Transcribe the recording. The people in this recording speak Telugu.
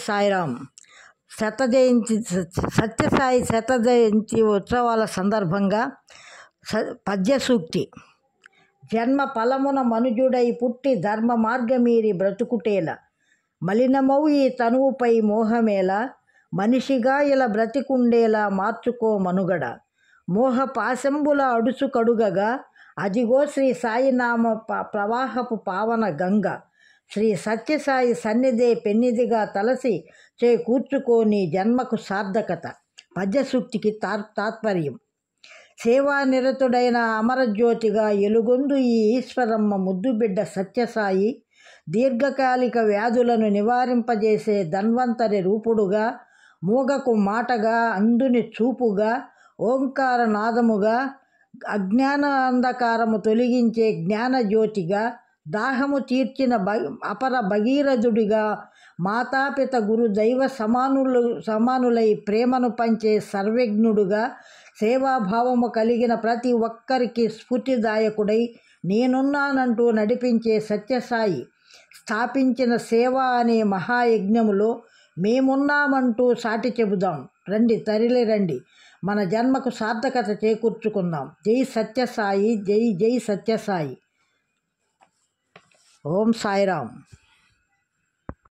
సాయిరామ్. సత్యసాయి శత జయంతి ఉత్సవాల సందర్భంగా పద్య సూక్తి. జన్మ ఫలమున మనుజుడై పుట్టి ధర్మ మార్గమీరి బ్రతుకుటేల, మలినమౌ ఈ తనువుపై మోహమేల, మనిషిగా ఇలా బ్రతికుండేలా మార్చుకో మనుగడ. మోహ పాశంబుల అడుసు కడుగగా, అదిగో శ్రీ సాయినామ ప్రవాహపు పావన గంగ. శ్రీ సత్యసాయి సన్నిధే పెన్నిదిగా తలసి చేకూర్చుకోని జన్మకు సార్థకత. పద్యసూక్తికి తాత్పర్యం: సేవానిరతుడైన అమరజ్యోతిగా ఎలుగొందు ఈ ఈశ్వరమ్మ ముద్దుబిడ్డ సత్యసాయి, దీర్ఘకాలిక వ్యాధులను నివారింపజేసే ధన్వంతరి రూపుడుగా, మూగకు మాటగా, అంధుని చూపుగా, ఓంకార నాదముగా, అజ్ఞాన అంధకారము తొలగించే జ్ఞానజ్యోతిగా, దాహము తీర్చిన అపర భగీరథుడిగా, మాతాపిత గురు దైవ సమానులై ప్రేమను పంచే సర్వజ్ఞుడుగా, సేవాభావము కలిగిన ప్రతి ఒక్కరికి స్ఫూర్తిదాయకుడై నేనున్నానంటూ నడిపించే సత్యసాయి స్థాపించిన సేవ అనే మహాయజ్ఞములో మేమున్నామంటూ సాటి చెబుదాం. రండి, తరలి రండి, మన జన్మకు సార్థకత చేకూర్చుకుందాం. జై సత్యసాయి, జై జై సత్యసాయి. ఓం సాయిరామ్.